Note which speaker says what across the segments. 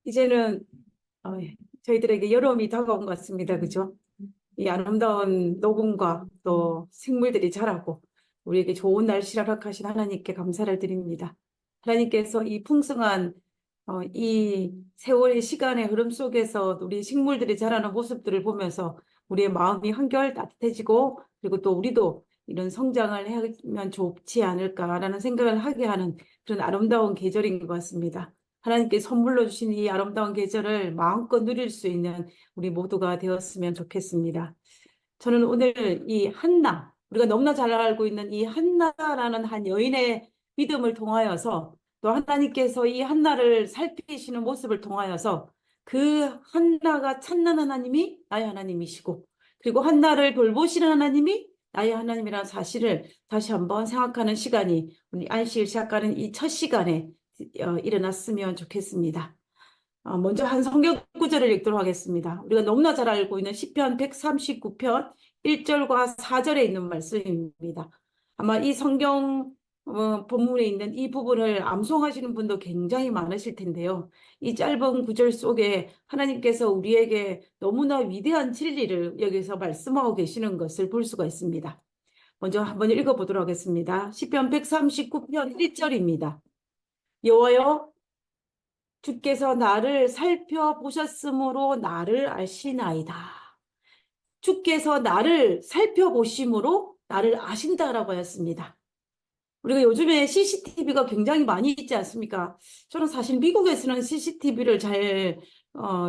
Speaker 1: 이제는 저희들에게 여름이 다가온 것 같습니다. 그죠? 이 아름다운 녹음과 또 생물들이 자라고 우리에게 좋은 날씨를 허락하신 하나님께 감사를 드립니다. 하나님께서 이 풍성한 이 세월의 시간의 흐름 속에서 우리 식물들이 자라는 모습들을 보면서 우리의 마음이 한결 따뜻해지고, 그리고 또 우리도 이런 성장을 하면 좋지 않을까라는 생각을 하게 하는 그런 아름다운 계절인 것 같습니다. 하나님께 선물로 주신 이 아름다운 계절을 마음껏 누릴 수 있는 우리 모두가 되었으면 좋겠습니다. 저는 오늘 이 한나, 우리가 너무나 잘 알고 있는 이 한나라는 한 여인의 믿음을 통하여서, 또 하나님께서 이 한나를 살피시는 모습을 통하여서 그 한나가 찾는 하나님이 나의 하나님이시고, 그리고 한나를 돌보시는 하나님이 나의 하나님이라는 사실을 다시 한번 생각하는 시간이 우리 안식일 시작하는 이 첫 시간에 일어났으면 좋겠습니다. 먼저 한 성경 구절을 읽도록 하겠습니다. 우리가 너무나 잘 알고 있는 시편 139편 1절과 4절에 있는 말씀입니다. 아마 이 성경 본문에 있는 이 부분을 암송하시는 분도 굉장히 많으실 텐데요. 이 짧은 구절 속에 하나님께서 우리에게 너무나 위대한 진리를 여기서 말씀하고 계시는 것을 볼 수가 있습니다. 먼저 한번 읽어보도록 하겠습니다. 시편 139편 1절입니다. 여호와여, 주께서 나를 살펴보셨으므로 나를 아시나이다. 주께서 나를 살펴보심으로 나를 아신다라고 하였습니다. 우리가 요즘에 CCTV가 굉장히 많이 있지 않습니까? 저는 사실 미국에서는 CCTV를 잘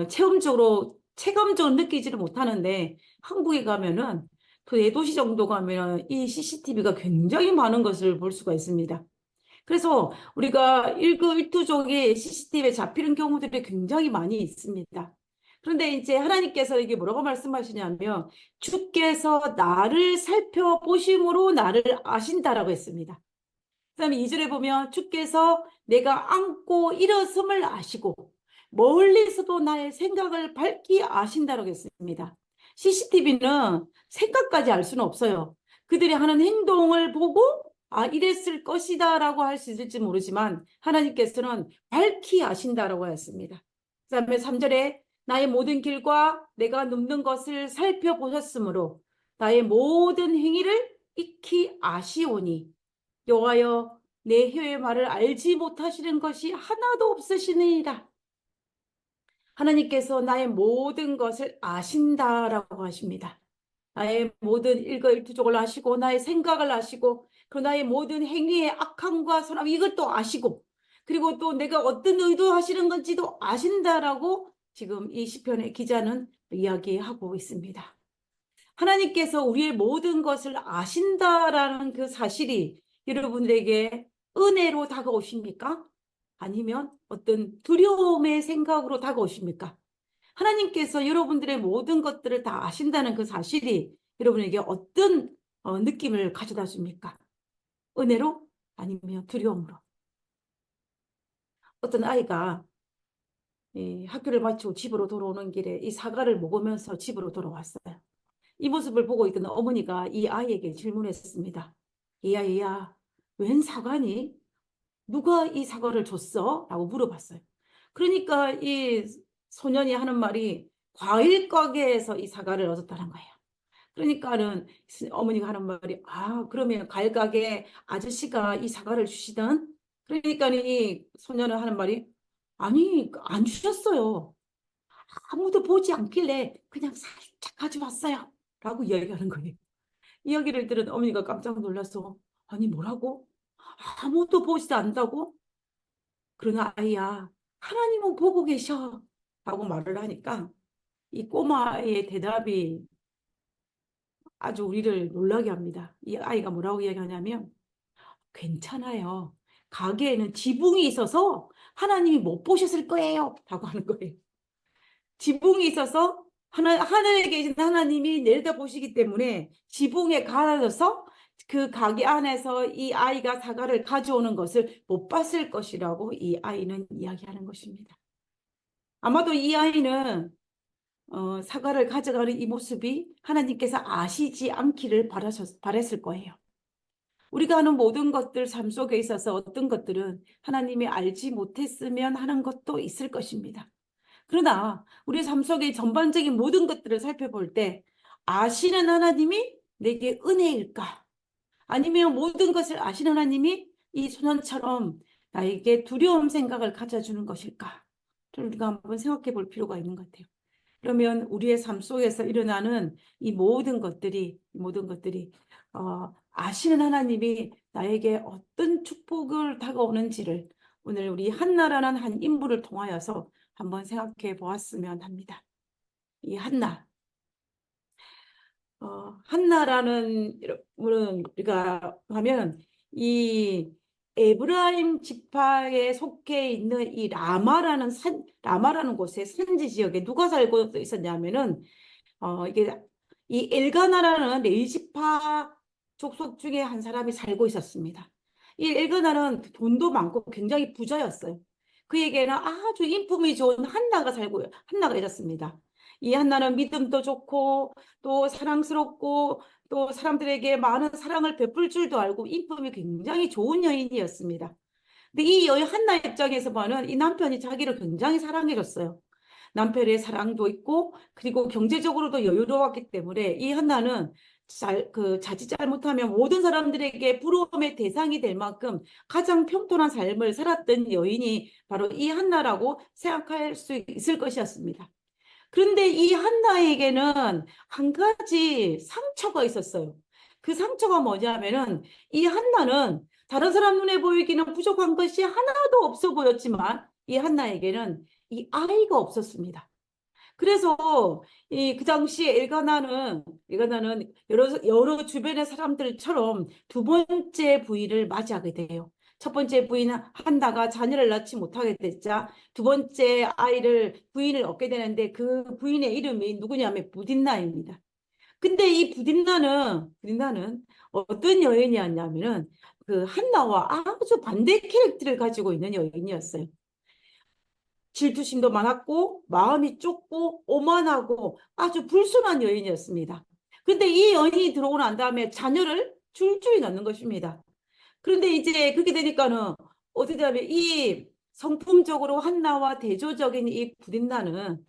Speaker 1: 체감적으로 느끼지를 못하는데, 한국에 가면은 또 대도시 정도 가면은 이 CCTV가 굉장히 많은 것을 볼 수가 있습니다. 그래서 우리가 일거일투족의 CCTV에 잡히는 경우들이 굉장히 많이 있습니다. 그런데 이제 하나님께서 이게 뭐라고 말씀하시냐면, 주께서 나를 살펴보심으로 나를 아신다라고 했습니다. 그다음에 2절에 보면 주께서 내가 앉고 일어섬을 아시고 멀리서도 나의 생각을 밝히 아신다라고 했습니다. CCTV는 생각까지 알 수는 없어요. 그들이 하는 행동을 보고 이랬을 것이다라고 할 수 있을지 모르지만, 하나님께서는 밝히 아신다라고 하였습니다. 그다음에 3절에 나의 모든 길과 내가 눕는 것을 살펴보셨으므로 나의 모든 행위를 익히 아시오니 여호와여, 내 혀의 말을 알지 못하시는 것이 하나도 없으시니이다. 하나님께서 나의 모든 것을 아신다라고 하십니다. 나의 모든 일거일투족을 아시고 나의 생각을 아시고 그 나의 모든 행위의 악함과 선함 이것도 아시고, 그리고 또 내가 어떤 의도하시는 건지도 아신다라고 지금 이 시편의 기자는 이야기하고 있습니다. 하나님께서 우리의 모든 것을 아신다라는 그 사실이 여러분들에게 은혜로 다가오십니까? 아니면 어떤 두려움의 생각으로 다가오십니까? 하나님께서 여러분들의 모든 것들을 다 아신다는 그 사실이 여러분에게 어떤 느낌을 가져다 줍니까? 은혜로? 아니면 두려움으로? 어떤 아이가 학교를 마치고 집으로 돌아오는 길에 이 사과를 먹으면서 집으로 돌아왔어요. 이 모습을 보고 있던 어머니가 이 아이에게 질문했습니다. 얘야, 얘야, 웬 사과니? 누가 이 사과를 줬어? 라고 물어봤어요. 그러니까 이 소년이 하는 말이 과일 가게에서 이 사과를 얻었다는 거예요. 그러니까는 어머니가 하는 말이, 그러면 과일 가게 아저씨가 이 사과를 주시던? 그러니까 이 소년은 하는 말이, 아니, 안 주셨어요. 아무도 보지 않길래 그냥 살짝 가져왔어요. 라고 이야기하는 거예요. 이야기를 들은 어머니가 깜짝 놀라서, 아니, 뭐라고? 아무도 보지도 않는다고? 그러나 아이야, 하나님은 보고 계셔. 라고 말을 하니까 이 꼬마의 대답이 아주 우리를 놀라게 합니다. 이 아이가 뭐라고 이야기하냐면, 괜찮아요. 가게에는 지붕이 있어서 하나님이 못 보셨을 거예요. 라고 하는 거예요. 지붕이 있어서 하늘에 계신 하나님이 내려다보시기 때문에 지붕에 가려져서 그 가게 안에서 이 아이가 사과를 가져오는 것을 못 봤을 것이라고 이 아이는 이야기하는 것입니다. 아마도 이 아이는 사과를 가져가는 이 모습이 하나님께서 아시지 않기를 바랬을 거예요. 우리가 하는 모든 것들 삶 속에 있어서 어떤 것들은 하나님이 알지 못했으면 하는 것도 있을 것입니다. 그러나 우리 삶 속의 전반적인 모든 것들을 살펴볼 때 아시는 하나님이 내게 은혜일까? 아니면 모든 것을 아시는 하나님이 이 소년처럼 나에게 두려움 생각을 가져주는 것일까? 우리가 한번 생각해 볼 필요가 있는 것 같아요. 그러면 우리의 삶 속에서 일어나는 이 모든 것들이 아시는 하나님이 나에게 어떤 축복을 다가오는지를 오늘 우리 한나라는 한 인물을 통하여서 한번 생각해 보았으면 합니다. 이 한나라는 분은 우리가 하면 이 에브라임 지파에 속해 있는 이 라마라는 곳에 산지 지역에 누가 살고 있었냐면은 이게 이 엘가나라는 레위지파 족속 중에 한 사람이 살고 있었습니다. 이 엘가나는 돈도 많고 굉장히 부자였어요. 그에게는 아주 인품이 좋은 한나가 있었습니다. 이 한나는 믿음도 좋고 또 사랑스럽고 또 사람들에게 많은 사랑을 베풀 줄도 알고 인품이 굉장히 좋은 여인이었습니다. 근데 이 여인 한나 입장에서 보면 이 남편이 자기를 굉장히 사랑해줬어요. 남편의 사랑도 있고 그리고 경제적으로도 여유로웠기 때문에 이 한나는 자칫 잘못하면 모든 사람들에게 부러움의 대상이 될 만큼 가장 평온한 삶을 살았던 여인이 바로 이 한나라고 생각할 수 있을 것이었습니다. 그런데 이 한나에게는 한 가지 상처가 있었어요. 그 상처가 뭐냐면은 이 한나는 다른 사람 눈에 보이기는 부족한 것이 하나도 없어 보였지만 이 한나에게는 이 아이가 없었습니다. 그래서 이 그 당시 엘가나는 여러 주변의 사람들처럼 두 번째 부인을 맞이하게 돼요. 첫 번째 부인은 한다가 자녀를 낳지 못하게 됐자 두 번째 부인을 얻게 되는데 그 부인의 이름이 누구냐면 부딘나입니다. 근데 이 부딘나는 어떤 여인이었냐면은 그 한나와 아주 반대 캐릭터를 가지고 있는 여인이었어요. 질투심도 많았고 마음이 좁고 오만하고 아주 불순한 여인이었습니다. 근데 이 여인이 들어오고 난 다음에 자녀를 줄줄이 낳는 것입니다. 그런데 이제 그렇게 되니까는 어떻게 하면 이 성품적으로 한나와 대조적인 이 부딘나는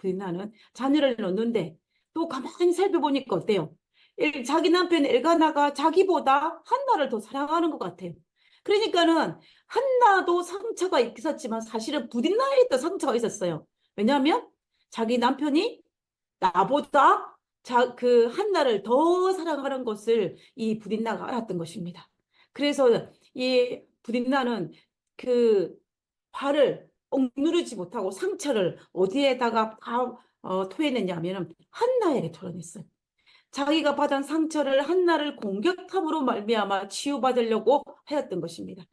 Speaker 1: 자녀를 낳는데 또 가만히 살펴보니까 어때요? 자기 남편 엘가나가 자기보다 한나를 더 사랑하는 것 같아요. 그러니까는 한나도 상처가 있었지만 사실은 부딘나에 또 상처가 있었어요. 왜냐하면 자기 남편이 나보다 그 한나를 더 사랑하는 것을 이 부딘나가 알았던 것입니다. 그래서 이 부딘나는 그 화를 억누르지 못하고 상처를 어디에다가 다 토해냈냐면 한나에게 토해냈어요. 자기가 받은 상처를 한나를 공격함으로 말미암아 치유받으려고 하였던 것입니다.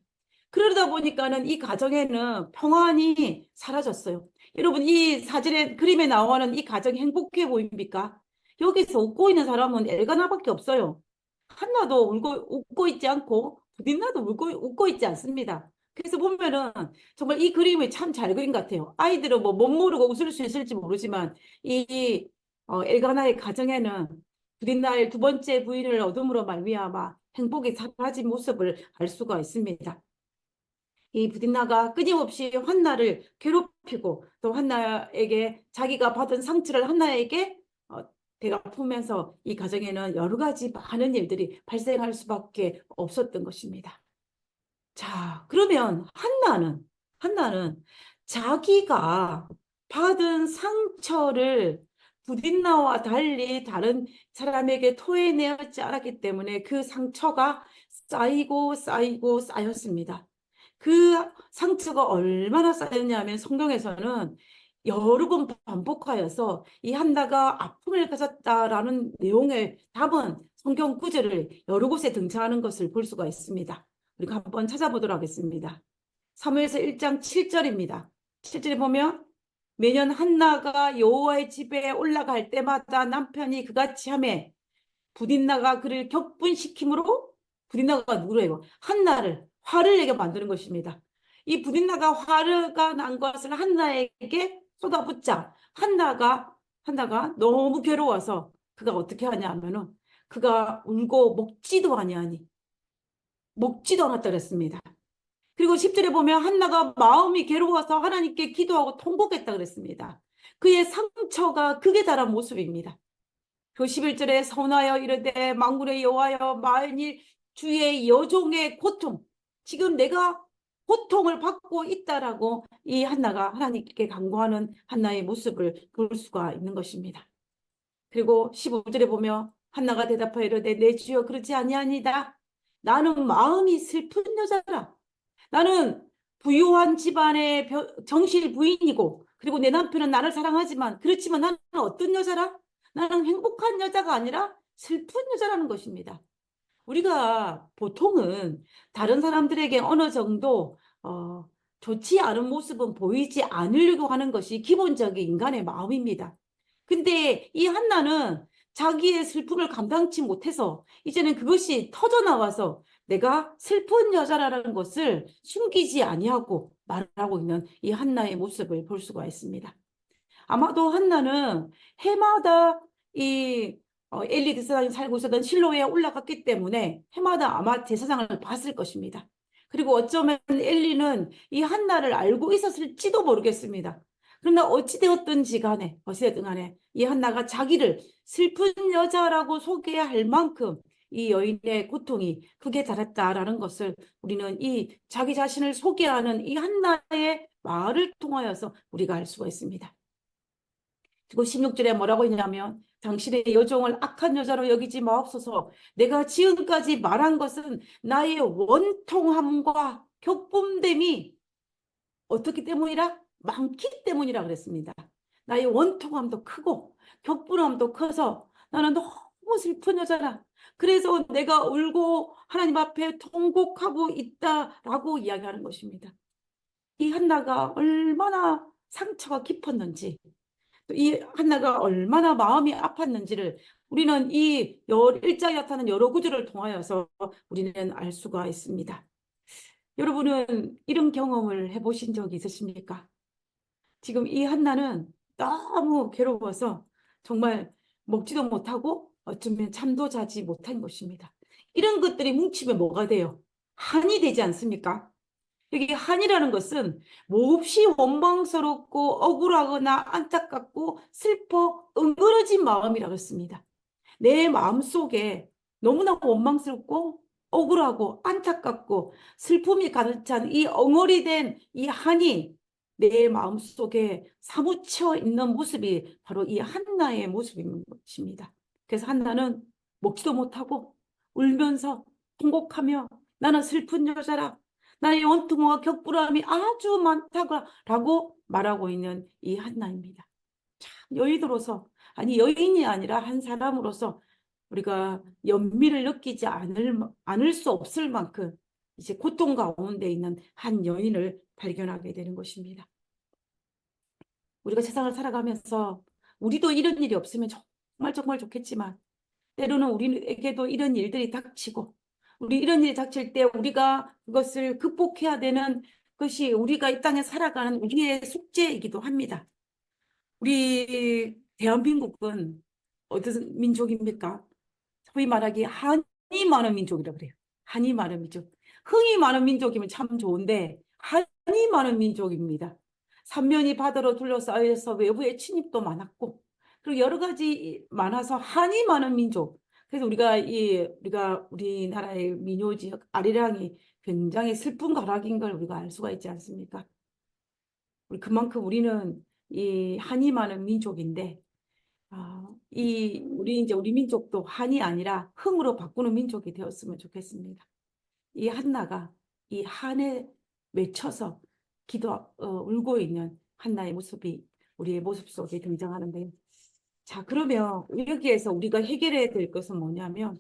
Speaker 1: 그러다 보니까는 이 가정에는 평안이 사라졌어요. 여러분, 이 사진에, 그림에 나오는 이 가정이 행복해 보입니까? 여기서 웃고 있는 사람은 엘가나밖에 없어요. 한나도 웃고 있지 않고, 부딘나도 웃고 있지 않습니다. 그래서 보면은 정말 이 그림이 참 잘 그린 것 같아요. 아이들은 뭐 못 모르고 웃을 수 있을지 모르지만, 엘가나의 가정에는 부딘나의 두 번째 부인을 얻음으로 말미암아 행복이 사라진 모습을 알 수가 있습니다. 이 부딘나가 끊임없이 한나를 괴롭히고 또 한나에게 자기가 받은 상처를 한나에게 되갚으면서 이 가정에는 여러 가지 많은 일들이 발생할 수밖에 없었던 것입니다. 자, 그러면 한나는 자기가 받은 상처를 부딘나와 달리 다른 사람에게 토해내지 않았기 때문에 그 상처가 쌓이고 쌓였습니다. 그 상처가 얼마나 쌓였냐면 성경에서는 여러 번 반복하여서 이 한나가 아픔을 가졌다라는 내용의 답은 성경 구절을 여러 곳에 등장하는 것을 볼 수가 있습니다. 우리가 한번 찾아보도록 하겠습니다. 사무엘서 1장 7절입니다. 7절에 보면 매년 한나가 여호와의 집에 올라갈 때마다 남편이 그같이 하매 부딘나가 그를 격분시킴으로 부딘나가 누구래요? 한나를 화를 내게 만드는 것입니다. 이 부딘나가 화가 난 것을 한나에게 쏟아붓자 한나가 너무 괴로워서 그가 어떻게 하냐 하면은 그가 울고 먹지도 않았다 그랬습니다. 그리고 10절에 보면 한나가 마음이 괴로워서 하나님께 기도하고 통곡했다 그랬습니다. 그의 상처가 극에 달한 모습입니다. 그 11절에 선하여 이르되 만군의 여호와여 만일 주의 여종의 고통, 지금 내가 고통을 받고 있다라고 이 한나가 하나님께 간구하는 한나의 모습을 볼 수가 있는 것입니다. 그리고 15절에 보면 한나가 대답하여 이르되 내 주여 그렇지 아니하니다. 나는 마음이 슬픈 여자라. 나는 부유한 집안의 정실 부인이고, 그리고 내 남편은 나를 사랑하지만, 그렇지만 나는 어떤 여자라? 나는 행복한 여자가 아니라 슬픈 여자라는 것입니다. 우리가 보통은 다른 사람들에게 어느 정도 좋지 않은 모습은 보이지 않으려고 하는 것이 기본적인 인간의 마음입니다. 근데 이 한나는 자기의 슬픔을 감당치 못해서 이제는 그것이 터져나와서 내가 슬픈 여자라는 것을 숨기지 아니하고 말하고 있는 이 한나의 모습을 볼 수가 있습니다. 아마도 한나는 해마다 이 엘리 제사장이 살고 있었던 실로에 올라갔기 때문에 해마다 아마 제사장을 봤을 것입니다. 그리고 어쩌면 엘리는 이 한나를 알고 있었을지도 모르겠습니다. 그러나 어찌되었든지 간에 이 한나가 자기를 슬픈 여자라고 소개할 만큼 이 여인의 고통이 크게 달했다라는 것을 우리는 이 자기 자신을 소개하는 이 한나의 말을 통하여서 우리가 알 수가 있습니다. 그리고 16절에 뭐라고 했냐면 당신의 여종을 악한 여자로 여기지 마옵소서. 내가 지금까지 말한 것은 나의 원통함과 격분됨이 어떻기 때문이라? 많기 때문이라 그랬습니다. 나의 원통함도 크고 격분함도 커서 나는 너무 슬픈 여자라. 그래서 내가 울고 하나님 앞에 통곡하고 있다라고 이야기하는 것입니다. 이 한나가 얼마나 상처가 깊었는지, 이 한나가 얼마나 마음이 아팠는지를 우리는 이 일장에 나타나는 여러 구절을 통하여서 우리는 알 수가 있습니다. 여러분은 이런 경험을 해보신 적이 있으십니까? 지금 이 한나는 너무 괴로워서 정말 먹지도 못하고 어쩌면 잠도 자지 못한 것입니다. 이런 것들이 뭉치면 뭐가 돼요? 한이 되지 않습니까? 여기 한이라는 것은 몹시 원망스럽고 억울하거나 안타깝고 슬퍼 응어러진 마음이라고 했습니다. 내 마음속에 너무나 원망스럽고 억울하고 안타깝고 슬픔이 가득 찬 이 엉어리된 이 한이 내 마음속에 사무쳐 있는 모습이 바로 이 한나의 모습인 것입니다. 그래서 한나는 먹지도 못하고 울면서 통곡하며 나는 슬픈 여자라. 나의 원통과 격불함이 아주 많다고 말하고 있는 이 한나입니다. 참 여인으로서, 아니 여인이 아니라 한 사람으로서 우리가 연민을 느끼지 않을 수 없을 만큼 이제 고통 가운데 있는 한 여인을 발견하게 되는 것입니다. 우리가 세상을 살아가면서 우리도 이런 일이 없으면 정말 정말 좋겠지만 때로는 우리에게도 이런 일들이 닥치고 우리 이런 일이 닥칠 때 우리가 그것을 극복해야 되는 것이 우리가 이 땅에 살아가는 우리의 숙제이기도 합니다. 우리 대한민국은 어떤 민족입니까? 소위 말하기 한이 많은 민족이라고 그래요. 한이 많은 민족. 흥이 많은 민족이면 참 좋은데 한이 많은 민족입니다. 삼면이 바다로 둘러싸여서 외부의 침입도 많았고 그리고 여러 가지 많아서 한이 많은 민족. 그래서 우리가 우리나라의 민요지 아리랑이 굉장히 슬픈 가락인 걸 우리가 알 수가 있지 않습니까? 그만큼 우리는 이 한이 많은 민족인데 우리 민족도 한이 아니라 흥으로 바꾸는 민족이 되었으면 좋겠습니다. 이 한나가 이 한에 맺혀서 울고 있는 한나의 모습이 우리의 모습 속에 등장하는데, 자, 그러면 여기에서 우리가 해결해야 될 것은 뭐냐면,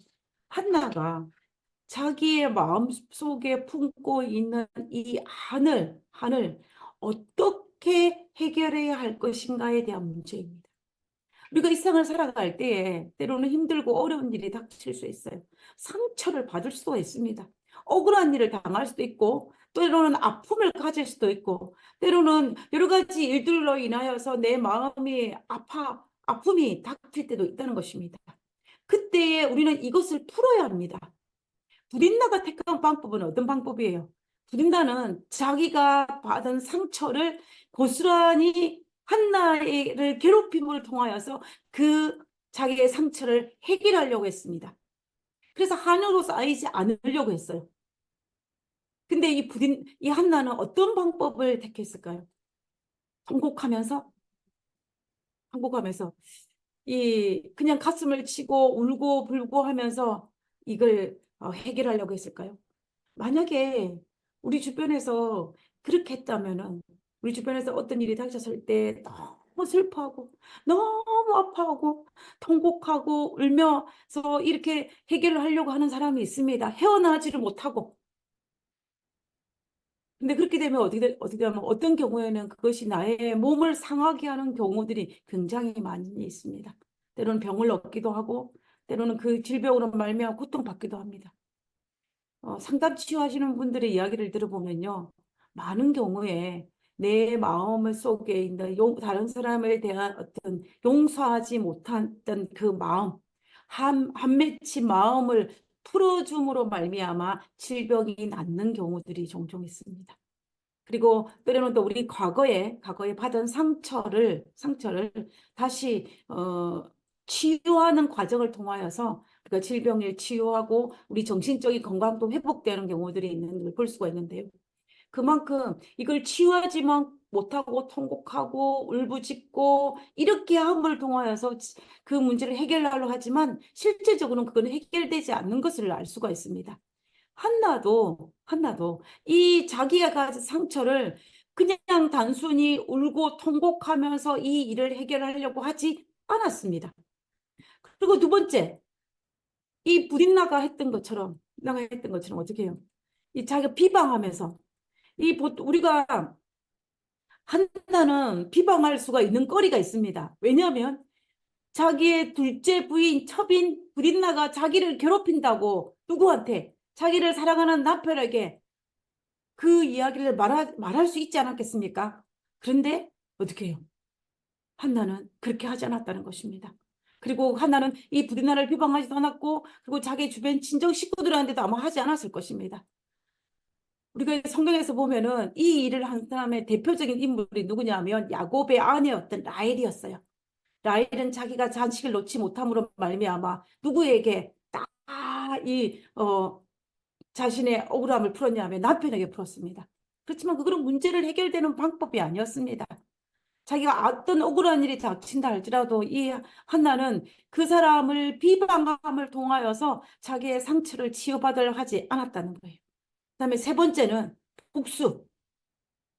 Speaker 1: 한나가 자기의 마음속에 품고 있는 이 한을 어떻게 해결해야 할 것인가에 대한 문제입니다. 우리가 이 세상을 살아갈 때에 때로는 힘들고 어려운 일이 닥칠 수 있어요. 상처를 받을 수도 있습니다. 억울한 일을 당할 수도 있고 때로는 아픔을 가질 수도 있고 때로는 여러 가지 일들로 인하여서 내 마음이 아픔이 닥칠 때도 있다는 것입니다. 그때에 우리는 이것을 풀어야 합니다. 불인나가 택한 방법은 어떤 방법이에요? 브린다는 자기가 받은 상처를 고스란히 한나를 괴롭힘을 통하여서 그 자기의 상처를 해결하려고 했습니다. 그래서 한으로 쌓이지 않으려고 했어요. 근데 이 한나는 어떤 방법을 택했을까요? 통곡하면서, 통곡하면서, 그냥 가슴을 치고 울고 불고 하면서 이걸 해결하려고 했을까요? 만약에 우리 주변에서 그렇게 했다면은, 우리 주변에서 어떤 일이 닥쳤을 때 너무 슬퍼하고, 너무 아파하고, 통곡하고, 울면서 이렇게 해결을 하려고 하는 사람이 있습니다. 헤어나지를 못하고. 근데 그렇게 되면 어떻게 되면 어떤 경우에는 그것이 나의 몸을 상하게 하는 경우들이 굉장히 많이 있습니다. 때로는 병을 얻기도 하고, 때로는 그 질병으로 말미암아 고통받기도 합니다. 상담 치유하시는 분들의 이야기를 들어보면요. 많은 경우에 내 마음 속에 있는 다른 사람에 대한 어떤 용서하지 못했던 그 마음, 한 맺힌 마음을 풀어줌으로 말미암아 질병이 낫는 경우들이 종종 있습니다. 그리고 때로는 또 우리 과거에 받은 상처를 다시, 치유하는 과정을 통하여서 그 질병을 치유하고 우리 정신적인 건강도 회복되는 경우들이 있는 걸 볼 수가 있는데요. 그만큼 이걸 치유하지만 못하고 통곡하고 울부짖고 이렇게 함을 통하여서 그 문제를 해결하려 하지만 실제적으로는 그건 해결되지 않는 것을 알 수가 있습니다. 한나도 이 자기가 가진 상처를 그냥 단순히 울고 통곡하면서 이 일을 해결하려고 하지 않았습니다. 그리고 두 번째, 이 브린나가 했던 것처럼, 나가 했던 것처럼 어떻게 해요? 이 자기가 비방하면서, 우리가 한나는 비방할 수가 있는 거리가 있습니다. 왜냐하면 자기의 둘째 부인, 첩인 브린나가 자기를 괴롭힌다고 누구한테? 자기를 사랑하는 남편에게 그 이야기를 말할 수 있지 않았겠습니까? 그런데 어떻게 해요? 한나는 그렇게 하지 않았다는 것입니다. 그리고 한나는 이 브리나를 비방하지도 않았고, 그리고 자기 주변 친정 식구들한테도 아마 하지 않았을 것입니다. 우리가 성경에서 보면은 이 일을 한 사람의 대표적인 인물이 누구냐면 야곱의 아내였던 라헬이었어요. 라헬은 자기가 자식을 놓지 못함으로 말미암아 누구에게 자신의 억울함을 풀었냐면 남편에게 풀었습니다. 그렇지만 그런 문제를 해결되는 방법이 아니었습니다. 자기가 어떤 억울한 일이 닥친다 할지라도 이 한나는 그 사람을 비방함을 통하여서 자기의 상처를 치유받으려 하지 않았다는 거예요. 그다음에 세 번째는 복수.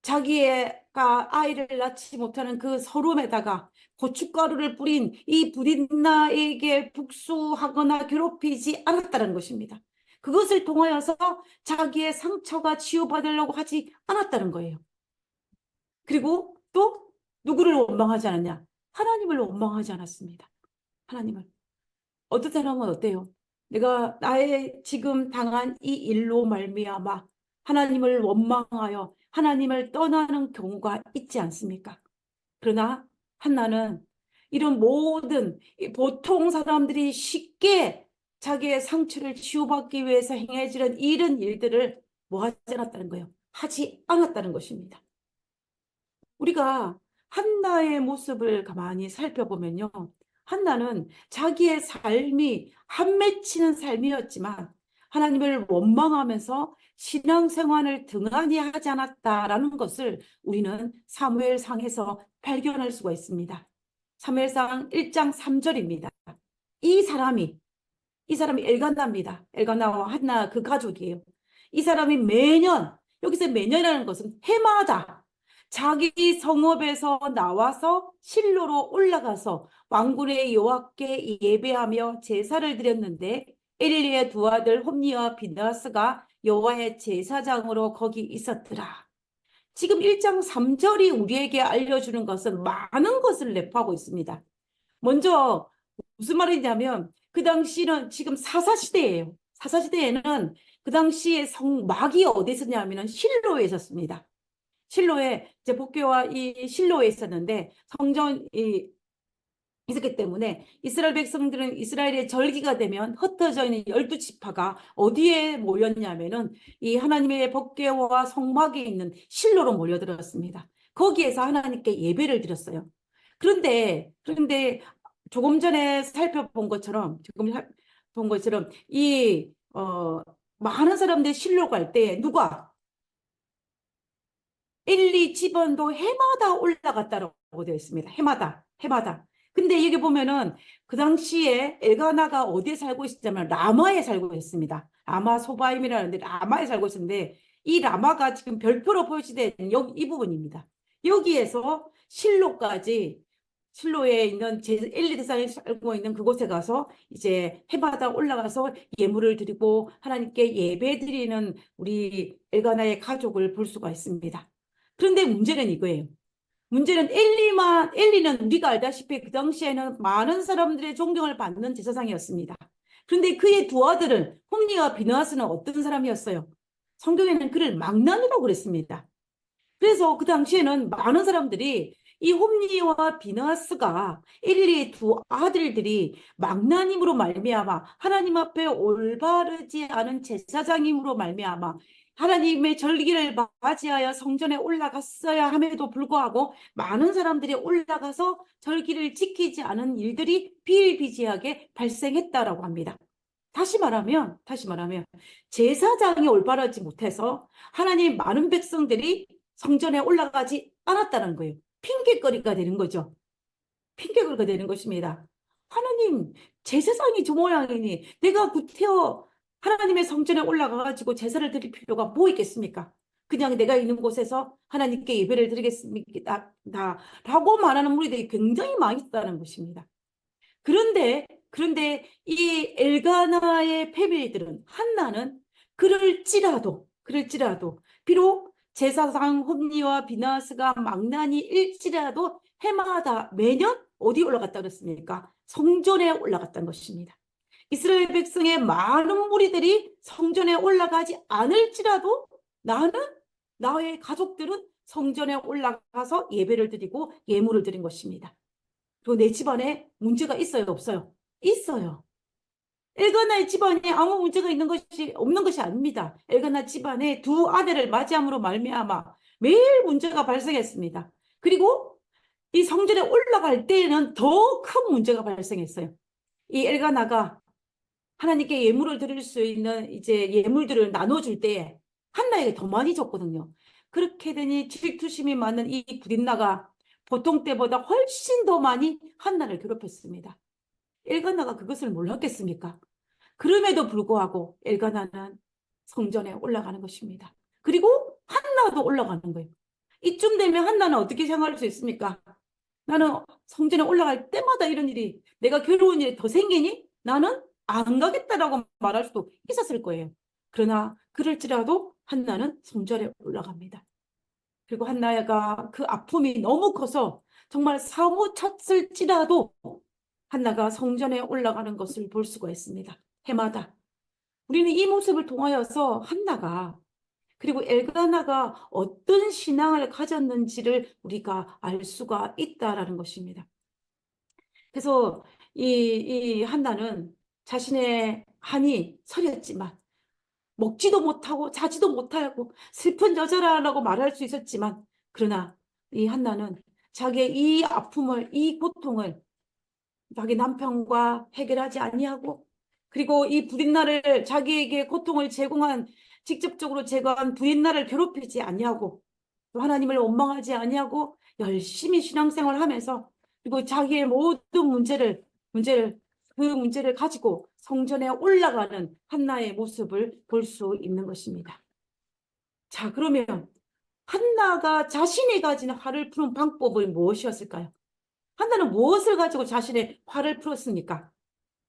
Speaker 1: 자기가 아이를 낳지 못하는 그 서름에다가 고춧가루를 뿌린 이 브린나에게 복수하거나 괴롭히지 않았다는 것입니다. 그것을 통하여서 자기의 상처가 치유받으려고 하지 않았다는 거예요. 그리고 또 누구를 원망하지 않았냐? 하나님을 원망하지 않았습니다. 하나님을. 어떤 사람은 어때요? 내가 나의 지금 당한 이 일로 말미암아 하나님을 원망하여 하나님을 떠나는 경우가 있지 않습니까? 그러나 한나는 이런 모든 보통 사람들이 쉽게 자기의 상처를 치유받기 위해서 행해지는 이런 일들을 뭐 하지 않았다는 거예요. 하지 않았다는 것입니다. 우리가 한나의 모습을 가만히 살펴보면요. 한나는 자기의 삶이 한 맺히는 삶이었지만 하나님을 원망하면서 신앙생활을 등한히 하지 않았다라는 것을 우리는 사무엘상에서 발견할 수가 있습니다. 사무엘상 1장 3절입니다. 이 사람이 엘가나입니다. 엘가나와 한나 그 가족이에요. 이 사람이 매년, 여기서 매년이라는 것은 해마다 자기 성읍에서 나와서 실로로 올라가서 왕궁의 여호와께 예배하며 제사를 드렸는데 엘리의 두 아들 홈니와 비나스가 여호와의 제사장으로 거기 있었더라. 지금 1장 3절이 우리에게 알려주는 것은 많은 것을 내포하고 있습니다. 먼저 무슨 말이냐면 그 당시는 지금 사사시대예요. 사사시대에는 그 당시에 막이 어디 있었냐면 실로에 있었습니다. 실로에 이제 복교와 이 실로에 있었는데 성전 있었기 때문에 이스라엘 백성들은 이스라엘의 절기가 되면 흩어져 있는 12지파가 어디에 모였냐면은 이 하나님의 법궤와 성막에 있는 실로로 몰려들었습니다. 거기에서 하나님께 예배를 드렸어요. 그런데 조금 전에 살펴본 것처럼 이 많은 사람들이 실로 갈 때 누가 엘리 집안도 해마다 올라갔다라고 되어 있습니다. 해마다. 근데 여기 보면은 그 당시에 엘가나가 어디에 살고 있었냐면 라마에 살고 있습니다. 라마 소바임이라는데 라마에 살고 있었는데 이 라마가 지금 별표로 표시된 여기 이 부분입니다. 여기에서 실로에 있는 엘리 대상이 살고 있는 그곳에 가서 이제 해마다 올라가서 예물을 드리고 하나님께 예배 드리는 우리 엘가나의 가족을 볼 수가 있습니다. 그런데 문제는 이거예요. 문제는 엘리는 우리가 알다시피 그 당시에는 많은 사람들의 존경을 받는 제사장이었습니다. 그런데 그의 두 아들은 홈니와 비느하스는 어떤 사람이었어요? 성경에는 그를 망나니라고 그랬습니다. 그래서 그 당시에는 많은 사람들이 이 홈니와 비느하스가 엘리의 두 아들들이 망나님으로 말미암아 하나님 앞에 올바르지 않은 제사장임으로 말미암아 하나님의 절기를 맞이하여 성전에 올라갔어야 함에도 불구하고 많은 사람들이 올라가서 절기를 지키지 않은 일들이 비일비재하게 발생했다라고 합니다. 다시 말하면 제사장이 올바르지 못해서 하나님 많은 백성들이 성전에 올라가지 않았다는 거예요. 핑계거리가 되는 거죠. 핑계거리가 되는 것입니다. 하나님, 제사장이 저 모양이니 내가 구태여 하나님의 성전에 올라가가지고 제사를 드릴 필요가 뭐 있겠습니까? 그냥 내가 있는 곳에서 하나님께 예배를 드리겠습니다. 라고 말하는 무리들이 굉장히 많이 있다는 것입니다. 그런데 이 엘가나의 패밀리들은 한나는 그럴지라도 비록 제사장 홈니와 비나스가 망나니일지라도 해마다 매년 어디 올라갔다 그랬습니까? 성전에 올라갔다는 것입니다. 이스라엘 백성의 많은 무리들이 성전에 올라가지 않을지라도 나의 가족들은 성전에 올라가서 예배를 드리고 예물을 드린 것입니다. 그리고 내 집안에 문제가 있어요, 없어요? 있어요. 엘가나의 집안에 아무 문제가 없는 것이 아닙니다. 엘가나 집안에 두 아들을 맞이함으로 말미암아 매일 문제가 발생했습니다. 그리고 이 성전에 올라갈 때에는 더 큰 문제가 발생했어요. 이 엘가나가 하나님께 예물을 드릴 수 있는 이제 예물들을 나눠줄 때에 한나에게 더 많이 줬거든요. 그렇게 되니 질투심이 많은 이 부딘나가 보통 때보다 훨씬 더 많이 한나를 괴롭혔습니다. 엘가나가 그것을 몰랐겠습니까? 그럼에도 불구하고 엘가나는 성전에 올라가는 것입니다. 그리고 한나도 올라가는 거예요. 이쯤 되면 한나는 어떻게 생각할 수 있습니까? 나는 성전에 올라갈 때마다 이런 일이 내가 괴로운 일이 더 생기니 나는 안 가겠다라고 말할 수도 있었을 거예요. 그러나 그럴지라도 한나는 성전에 올라갑니다. 그리고 한나가 그 아픔이 너무 커서 정말 사무쳤을지라도 한나가 성전에 올라가는 것을 볼 수가 있습니다. 해마다. 우리는 이 모습을 통하여서 한나가 그리고 엘가나가 어떤 신앙을 가졌는지를 우리가 알 수가 있다라는 것입니다. 그래서 이 한나는 자신의 한이 서렸지만 먹지도 못하고 자지도 못하고 슬픈 여자라고 말할 수 있었지만 그러나 이 한나는 자기의 이 아픔을 이 고통을 자기 남편과 해결하지 아니하고 그리고 이 부린나를 자기에게 고통을 직접적으로 제거한 부린나를 괴롭히지 아니하고 또 하나님을 원망하지 아니하고 열심히 신앙생활을 하면서 그리고 자기의 모든 그 문제를 가지고 성전에 올라가는 한나의 모습을 볼 수 있는 것입니다. 자, 그러면 한나가 자신이 가진 화를 푸는 방법은 무엇이었을까요? 한나는 무엇을 가지고 자신의 화를 풀었습니까?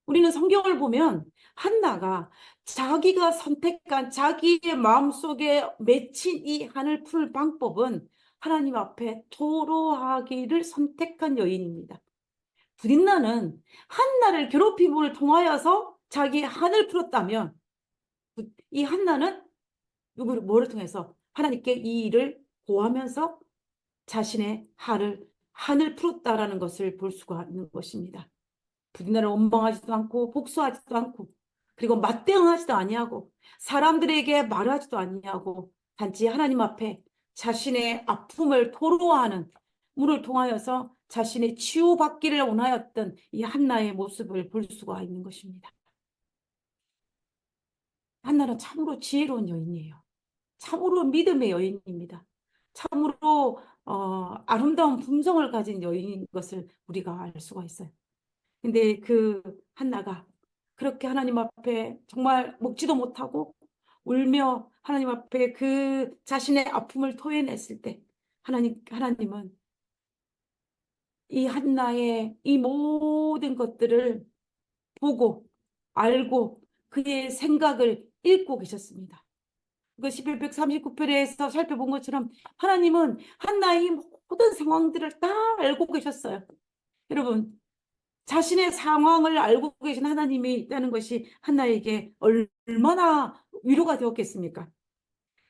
Speaker 1: 우리는 성경을 보면 한나가 자기가 선택한 자기의 마음속에 맺힌 이 한을 풀 방법은 하나님 앞에 토로하기를 선택한 여인입니다. 브린나는 한나를 괴롭힘을 통하여서 자기의 한을 풀었다면 이 한나는 뭐를 통해서 하나님께 이 일을 고하면서 자신의 한을 풀었다라는 것을 볼 수가 있는 것입니다. 부디나를 원망하지도 않고 복수하지도 않고 그리고 맞대응하지도 아니하고 사람들에게 말하지도 아니하고 단지 하나님 앞에 자신의 아픔을 토로하는 물을 통하여서 자신의 치유받기를 원하였던 이 한나의 모습을 볼 수가 있는 것입니다. 한나는 참으로 지혜로운 여인이에요. 참으로 믿음의 여인입니다. 참으로 아름다운 품성을 가진 여인인 것을 우리가 알 수가 있어요. 근데 그 한나가 그렇게 하나님 앞에 정말 먹지도 못하고 울며 하나님 앞에 그 자신의 아픔을 토해냈을 때 하나님은 이 한나의 이 모든 것들을 보고 알고 그의 생각을 읽고 계셨습니다. 그 11편 39편에서 살펴본 것처럼 하나님은 한나의 모든 상황들을 다 알고 계셨어요. 여러분, 자신의 상황을 알고 계신 하나님이 있다는 것이 한나에게 얼마나 위로가 되었겠습니까?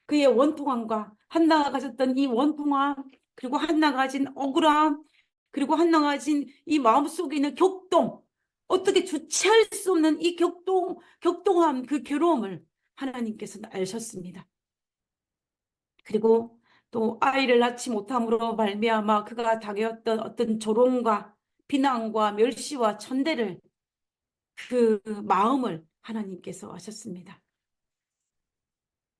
Speaker 1: 그의 원통함과 한나가 가졌던 이 원통함, 그리고 한나가 가진 억울함, 그리고 한나가 가진 이 마음속에 있는 격동, 어떻게 주체할 수 없는 이 격동함, 그 괴로움을 하나님께서는 아셨습니다. 그리고 또 아이를 낳지 못함으로 말미암아 그가 당했던 어떤 조롱과 비난과 멸시와 천대를 그 마음을 하나님께서 아셨습니다.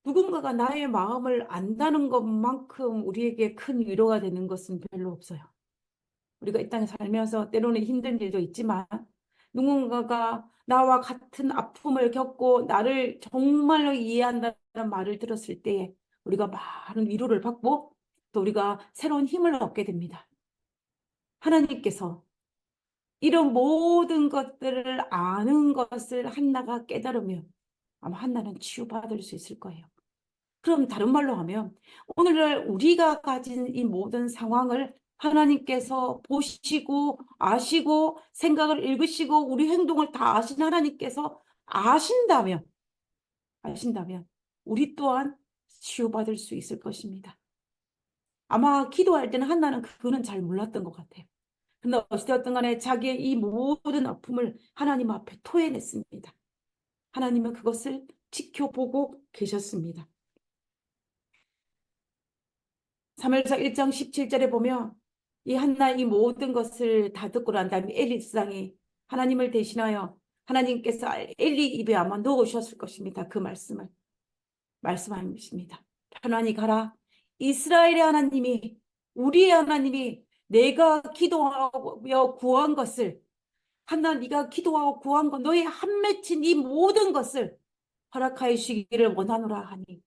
Speaker 1: 누군가가 나의 마음을 안다는 것만큼 우리에게 큰 위로가 되는 것은 별로 없어요. 우리가 이 땅에 살면서 때로는 힘든 일도 있지만 누군가가 나와 같은 아픔을 겪고 나를 정말로 이해한다는 말을 들었을 때에 우리가 많은 위로를 받고 또 우리가 새로운 힘을 얻게 됩니다. 하나님께서 이런 모든 것들을 아는 것을 한나가 깨달으면 아마 한나는 치유받을 수 있을 거예요. 그럼 다른 말로 하면 오늘날 우리가 가진 이 모든 상황을 하나님께서 보시고 아시고 생각을 읽으시고 우리 행동을 다 아신 하나님께서 아신다면 우리 또한 치유받을 수 있을 것입니다. 아마 기도할 때는 한나는 그거는 잘 몰랐던 것 같아요. 근데 어찌되었든 간에 자기의 이 모든 아픔을 하나님 앞에 토해냈습니다. 하나님은 그것을 지켜보고 계셨습니다. 사무엘서 1장 17절에 보면 이 한나의 이 모든 것을 다 듣고 난 다음에 엘리 수상이 하나님을 대신하여 하나님께서 엘리 입에 아마 넣으셨을 것입니다. 그 말씀을 말씀하는 것입니다. 편안히 가라. 이스라엘의 하나님이 우리의 하나님이 내가 기도하며 구한 것을 한나 네가 기도하고 구한 것 너의 한 맺힌 이 모든 것을 허락하여 주시기를 원하노라 하니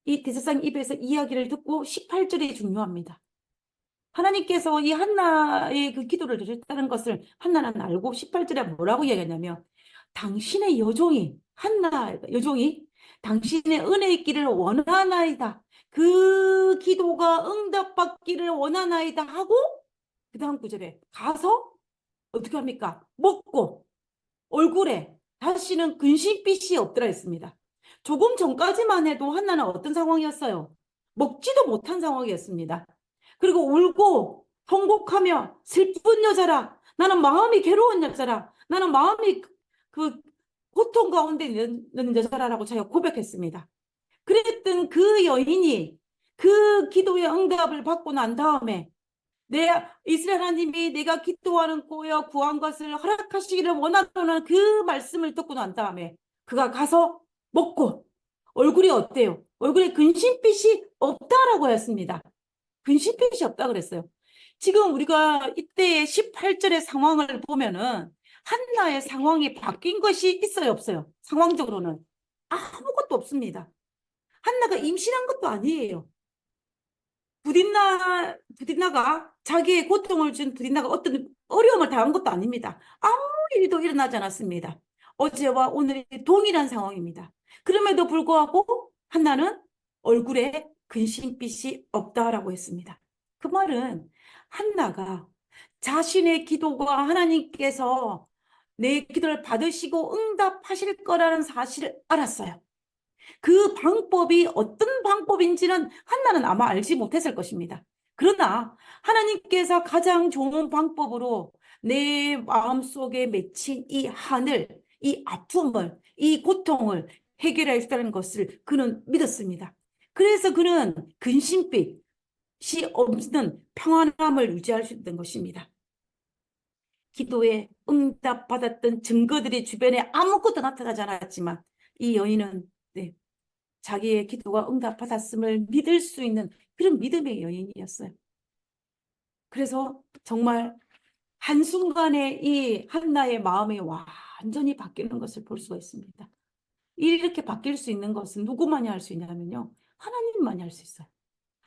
Speaker 1: 이 대제사장 입에서 이야기를 듣고 18절이 중요합니다. 하나님께서 이 한나의 그 기도를 들으셨다는 것을 한나는 알고 18절에 뭐라고 이야기했냐면 당신의 여종이 한나 여종이 당신의 은혜의 길을 원하나이다. 그 기도가 응답받기를 원하나이다 하고 그 다음 구절에 가서 어떻게 합니까? 먹고 얼굴에 다시는 근심빛이 없더라 했습니다. 조금 전까지만 해도 한나는 어떤 상황이었어요? 먹지도 못한 상황이었습니다. 그리고 울고 통곡하며 슬픈 여자라. 나는 마음이 괴로운 여자라. 나는 마음이 그 고통 가운데 있는 여자라고 자기가 고백했습니다. 그랬던 그 여인이 그 기도의 응답을 받고 난 다음에 이스라엘 하나님이 내가 기도하는 꼬여 구한 것을 허락하시기를 원하는 그 말씀을 듣고 난 다음에 그가 가서 먹고 얼굴이 어때요? 얼굴에 근심빛이 없다라고 했습니다. 근심빛이 없다 그랬어요. 지금 우리가 이때의 18절의 상황을 보면은 한나의 상황이 바뀐 것이 있어요, 없어요? 상황적으로는 아무것도 없습니다. 한나가 임신한 것도 아니에요. 부딘나가 자기의 고통을 준 부딘나가 어떤 어려움을 당한 것도 아닙니다. 아무 일도 일어나지 않았습니다. 어제와 오늘이 동일한 상황입니다. 그럼에도 불구하고 한나는 얼굴에 근심빛이 없다라고 했습니다. 그 말은 한나가 자신의 기도가 하나님께서 내 기도를 받으시고 응답하실 거라는 사실을 알았어요. 그 방법이 어떤 방법인지는 한나는 아마 알지 못했을 것입니다. 그러나 하나님께서 가장 좋은 방법으로 내 마음속에 맺힌 이 한을, 이 아픔을, 이 고통을 해결할 수 있다는 것을 그는 믿었습니다. 그래서 그는 근심빛이 없는 평안함을 유지할 수 있는 것입니다. 기도에 응답받았던 증거들이 주변에 아무것도 나타나지 않았지만 이 여인은 네, 자기의 기도가 응답받았음을 믿을 수 있는 그런 믿음의 여인이었어요. 그래서 정말 한순간에 이 한나의 마음이 완전히 바뀌는 것을 볼 수가 있습니다. 이렇게 바뀔 수 있는 것은 누구만이 할 수 있냐면요. 하나님만이 할 수 있어요.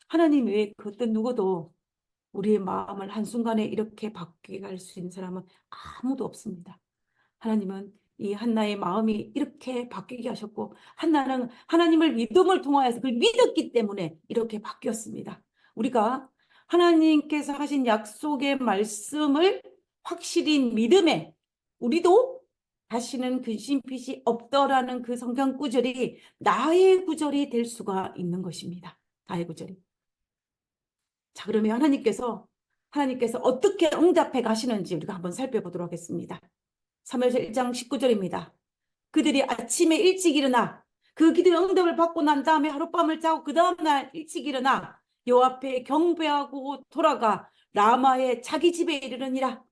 Speaker 1: 하나님 외에 그 어떤 누구도 우리의 마음을 한순간에 이렇게 바뀌게 할 수 있는 사람은 아무도 없습니다. 하나님은 이 한나의 마음이 이렇게 바뀌게 하셨고 한나는 하나님을 믿음을 통하여서 그걸 믿었기 때문에 이렇게 바뀌었습니다. 우리가 하나님께서 하신 약속의 말씀을 확실히 믿음에 우리도 다시는 근심빛이 없더라는 그 성경 구절이 나의 구절이 될 수가 있는 것입니다. 나의 구절이. 자, 그러면 하나님께서 어떻게 응답해 가시는지 우리가 한번 살펴보도록 하겠습니다. 사무엘서 1장 19절입니다. 그들이 아침에 일찍 일어나 그 기도의 응답을 받고 난 다음에 하룻밤을 자고 그 다음날 일찍 일어나 여호와 앞에 경배하고 돌아가 라마의 자기 집에 이르느니라.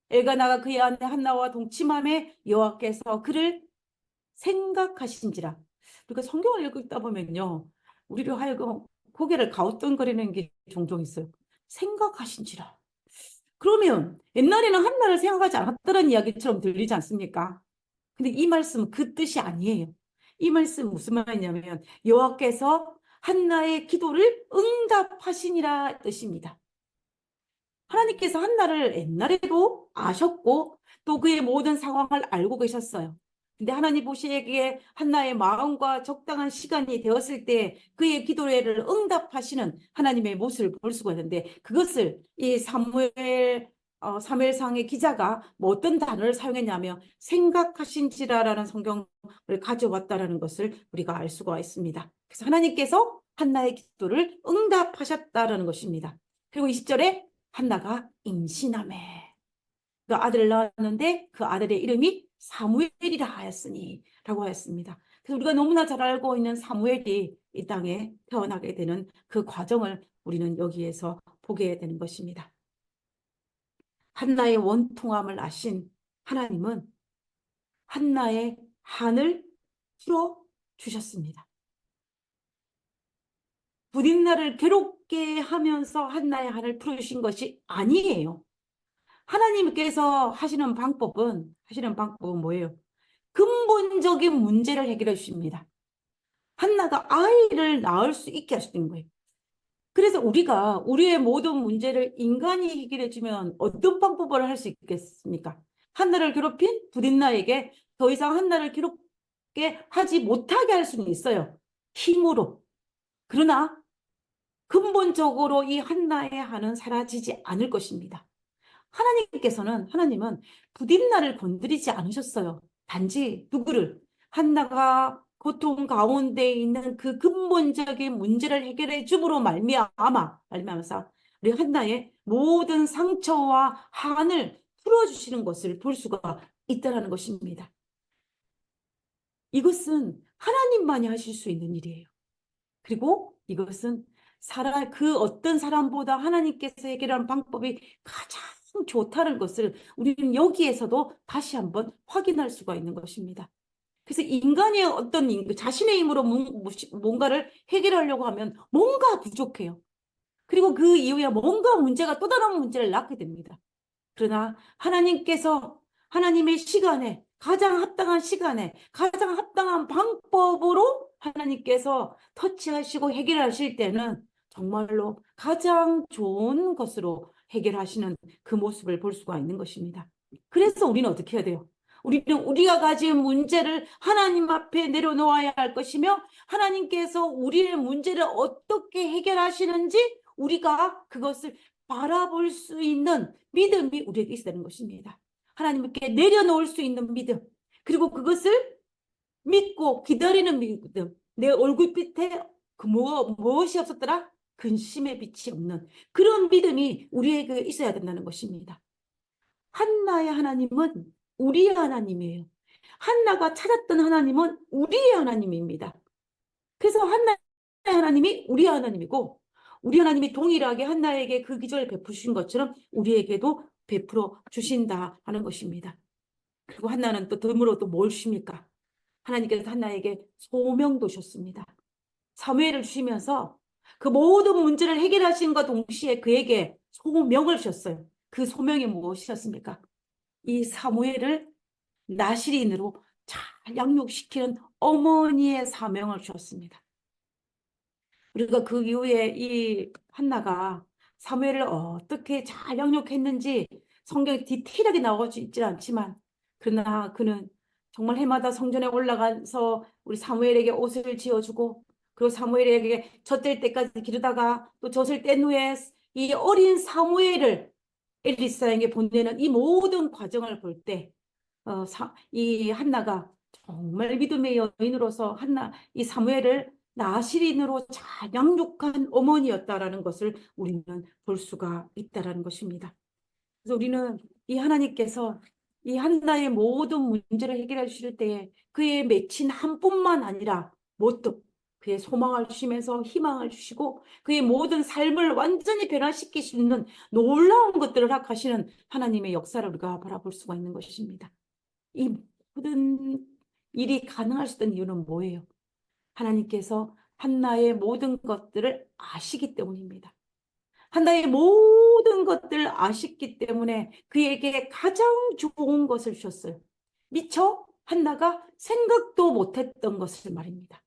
Speaker 1: 엘가나가 그의 아내 한나와 동침함에 여호와께서 그를 생각하신지라. 우리가 성경을 읽다 보면요, 우리로 하여금 고개를 갸우뚱거리는 게 종종 있어요. 생각하신지라. 그러면 옛날에는 한나를 생각하지 않았다는 이야기처럼 들리지 않습니까? 근데 이 말씀은 그 뜻이 아니에요. 이 말씀은 무슨 말이냐면 여호와께서 한나의 기도를 응답하시니라 뜻입니다. 하나님께서 한나를 옛날에도 아셨고 또 그의 모든 상황을 알고 계셨어요. 근데 하나님 보시기에 한나의 마음과 적당한 시간이 되었을 때 그의 기도를 응답하시는 하나님의 모습을 볼 수가 있는데 그것을 이 사무엘상의 기자가 뭐 어떤 단어를 사용했냐면 생각하신지라라는 성경을 가져왔다라는 것을 우리가 알 수가 있습니다. 그래서 하나님께서 한나의 기도를 응답하셨다라는 것입니다. 그리고 20절에 한나가 임신하매 그 아들을 낳았는데 그 아들의 이름이 사무엘이라 하였으니 라고 하였습니다. 그래서 우리가 너무나 잘 알고 있는 사무엘이 이 땅에 태어나게 되는 그 과정을 우리는 여기에서 보게 되는 것입니다. 한나의 원통함을 아신 하나님은 한나의 한을 풀어 주셨습니다. 부딘나를 괴롭게 하면서 한나의 한을 풀어주신 것이 아니에요. 하나님께서 하시는 방법은 뭐예요? 근본적인 문제를 해결해 주십니다. 한나가 아이를 낳을 수 있게 하시는 거예요. 그래서 우리가 우리의 모든 문제를 인간이 해결해 주면 어떤 방법을 할 수 있겠습니까? 한나를 괴롭힌 부딘나에게 더 이상 한나를 괴롭게 하지 못하게 할 수는 있어요. 힘으로. 그러나 근본적으로 이 한나의 한은 사라지지 않을 것입니다. 하나님은 부딘나를 건드리지 않으셨어요. 단지 누구를? 한나가 고통 가운데 있는 그 근본적인 문제를 해결해 줌으로 말미암아서 우리 한나의 모든 상처와 한을 풀어주시는 것을 볼 수가 있다는 것입니다. 이것은 하나님만이 하실 수 있는 일이에요. 그리고 이것은 그 어떤 사람보다 하나님께서 해결하는 방법이 가장 좋다는 것을 우리는 여기에서도 다시 한번 확인할 수가 있는 것입니다. 그래서 인간의 자신의 힘으로 뭔가를 해결하려고 하면 뭔가 부족해요. 그리고 그 이후에 뭔가 문제가 또 다른 문제를 낳게 됩니다. 그러나 하나님의 시간에 가장 합당한 시간에 가장 합당한 방법으로 하나님께서 터치하시고 해결하실 때는 정말로 가장 좋은 것으로 해결하시는 그 모습을 볼 수가 있는 것입니다. 그래서 우리는 어떻게 해야 돼요? 우리는 우리가 가진 문제를 하나님 앞에 내려놓아야 할 것이며 하나님께서 우리의 문제를 어떻게 해결하시는지 우리가 그것을 바라볼 수 있는 믿음이 우리에게 있어야 되는 것입니다. 하나님께 내려놓을 수 있는 믿음. 그리고 그것을 믿고 기다리는 믿음. 내 얼굴빛에 무엇이 없었더라? 근심의 빛이 없는 그런 믿음이 우리에게 있어야 된다는 것입니다. 한나의 하나님은 우리의 하나님이에요. 한나가 찾았던 하나님은 우리의 하나님입니다. 그래서 한나의 하나님이 우리의 하나님이고 우리 하나님이 동일하게 한나에게 그 기적을 베푸신 것처럼 우리에게도 베풀어 주신다 하는 것입니다. 그리고 한나는 또 덤으로 또 뭘 주십니까? 하나님께서 한나에게 소명도 주셨습니다. 사무엘을 주시면서 그 모든 문제를 해결하신과 동시에 그에게 소명을 주셨어요. 그 소명이 무엇이었습니까? 이 사무엘을 나실인으로 잘 양육시키는 어머니의 사명을 주었습니다. 우리가 그 이후에 이 한나가 사무엘을 어떻게 잘 양육했는지 성경에 디테일하게 나오지 있지 않지만 그러나 그는 정말 해마다 성전에 올라가서 우리 사무엘에게 옷을 지어주고 그리고 사무엘에게 젖될 때까지 기르다가 또 젖을 뗀 후에 이 어린 사무엘을 엘리사에게 보내는 이 모든 과정을 볼 때 이 한나가 정말 믿음의 여인으로서 이 사무엘을 나실인으로 잘 양육한 어머니였다라는 것을 우리는 볼 수가 있다라는 것입니다. 그래서 우리는 이 하나님께서 이 한나의 모든 문제를 해결해 주실 때에 그의 맺힌 한 뿐만 아니라 모두 그의 소망을 주시면서 희망을 주시고 그의 모든 삶을 완전히 변화시키시는 놀라운 것들을 허락하시는 하나님의 역사를 우리가 바라볼 수가 있는 것입니다. 이 모든 일이 가능할 수 있는 이유는 뭐예요? 하나님께서 한나의 모든 것들을 아시기 때문입니다. 한나의 모든 것들을 아시기 때문에 그에게 가장 좋은 것을 주셨어요. 미처 한나가 생각도 못했던 것을 말입니다.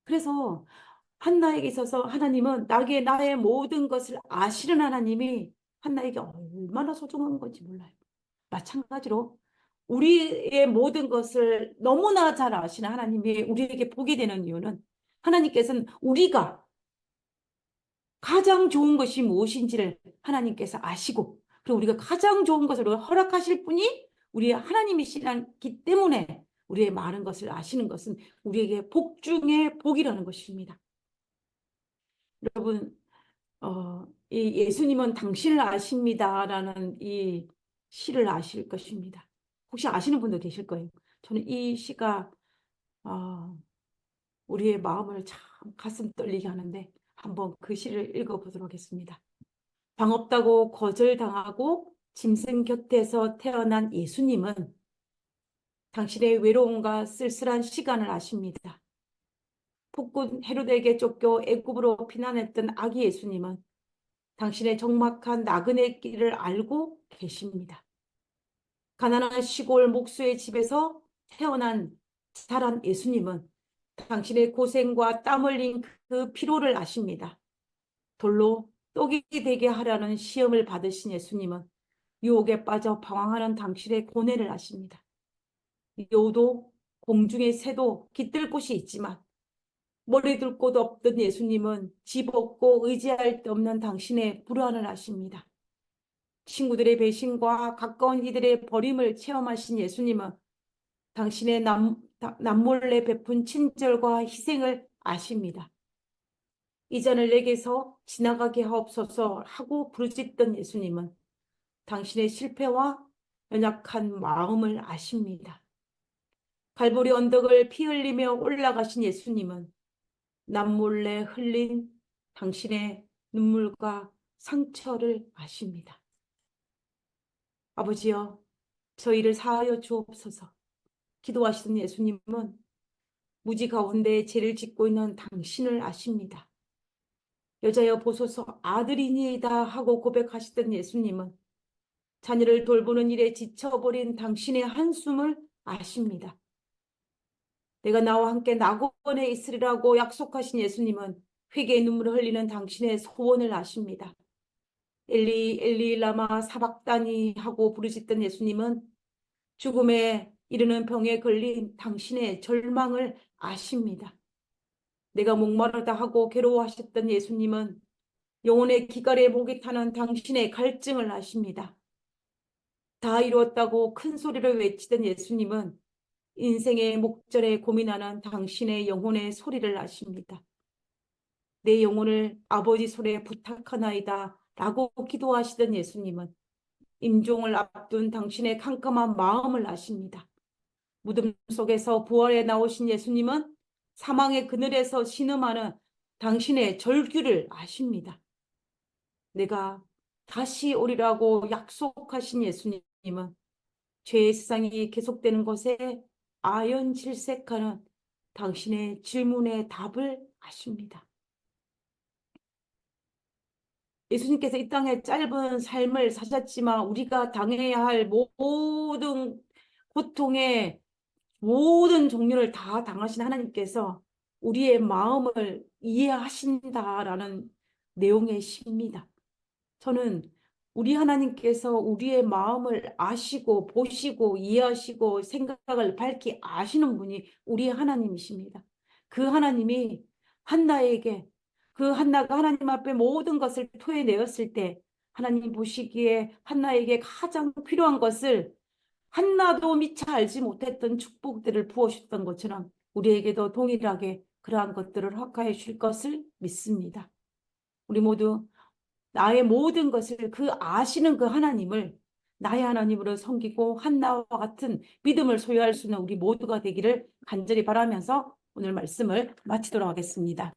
Speaker 1: 그래서 한나에게 있어서 하나님은 나의 모든 것을 아시는 하나님이 한나에게 얼마나 소중한 건지 몰라요. 마찬가지로 우리의 모든 것을 너무나 잘 아시는 하나님이 우리에게 보게 되는 이유는 하나님께서는 우리가 가장 좋은 것이 무엇인지를 하나님께서 아시고 그리고 우리가 가장 좋은 것을 허락하실 분이 우리 하나님이시기 때문에 우리의 많은 것을 아시는 것은 우리에게 복 중에 복이라는 것입니다. 여러분 이 예수님은 당신을 아십니다라는 이 시를 아실 것입니다. 혹시 아시는 분도 계실 거예요. 저는 이 시가 우리의 마음을 참 가슴 떨리게 하는데 한번 그 시를 읽어보도록 하겠습니다. 방 없다고 거절당하고 짐승 곁에서 태어난 예수님은 당신의 외로움과 쓸쓸한 시간을 아십니다. 폭군 헤롯에게 쫓겨 애굽으로 피난했던 아기 예수님은 당신의 적막한 나그네 길을 알고 계십니다. 가난한 시골 목수의 집에서 태어난 자란 예수님은 당신의 고생과 땀 흘린 그 피로를 아십니다. 돌로 떡이 되게 하려는 시험을 받으신 예수님은 유혹에 빠져 방황하는 당신의 고뇌를 아십니다. 여우도 공중의 새도 깃들 곳이 있지만 머리 둘 곳 없던 예수님은 집 없고 의지할 데 없는 당신의 불안을 아십니다. 친구들의 배신과 가까운 이들의 버림을 체험하신 예수님은 당신의 남몰래 베푼 친절과 희생을 아십니다. 이 잔을 내게서 지나가게 하옵소서 하고 부르짖던 예수님은 당신의 실패와 연약한 마음을 아십니다. 갈보리 언덕을 피 흘리며 올라가신 예수님은 남몰래 흘린 당신의 눈물과 상처를 아십니다. 아버지여, 저희를 사하여 주옵소서. 기도하시던 예수님은 무지 가운데 죄를 짓고 있는 당신을 아십니다. 여자여 보소서 아들이니이다 하고 고백하시던 예수님은 자녀를 돌보는 일에 지쳐버린 당신의 한숨을 아십니다. 내가 나와 함께 낙원에 있으리라고 약속하신 예수님은 회개의 눈물을 흘리는 당신의 소원을 아십니다. 엘리 엘리 라마 사박다니 하고 부르짖던 예수님은 죽음에 이르는 병에 걸린 당신의 절망을 아십니다. 내가 목마르다 하고 괴로워하셨던 예수님은 영혼의 기갈에 목이 타는 당신의 갈증을 아십니다. 다 이루었다고 큰 소리를 외치던 예수님은 인생의 목전에 고민하는 당신의 영혼의 소리를 아십니다. 내 영혼을 아버지 손에 부탁하나이다 라고 기도하시던 예수님은 임종을 앞둔 당신의 캄캄한 마음을 아십니다. 무덤 속에서 부활해 나오신 예수님은 사망의 그늘에서 신음하는 당신의 절규를 아십니다. 내가 다시 오리라고 약속하신 예수님은 죄의 세상이 계속되는 것에 아연질색하는 당신의 질문의 답을 아십니다. 예수님께서 이 땅에 짧은 삶을 사셨지만 우리가 당해야 할 모든 고통의 모든 종류를 다 당하신 하나님께서 우리의 마음을 이해하신다라는 내용의 시입니다. 저는 우리 하나님께서 우리의 마음을 아시고 보시고 이해하시고 생각을 밝히 아시는 분이 우리 하나님이십니다. 그 하나님이 한나에게 그 한나가 하나님 앞에 모든 것을 토해내었을 때 하나님 보시기에 한나에게 가장 필요한 것을 한나도 미처 알지 못했던 축복들을 부어주셨던 것처럼 우리에게도 동일하게 그러한 것들을 허락해 주실 것을 믿습니다. 우리 모두 나의 모든 것을 그 아시는 그 하나님을 나의 하나님으로 섬기고 한나와 같은 믿음을 소유할 수 있는 우리 모두가 되기를 간절히 바라면서 오늘 말씀을 마치도록 하겠습니다.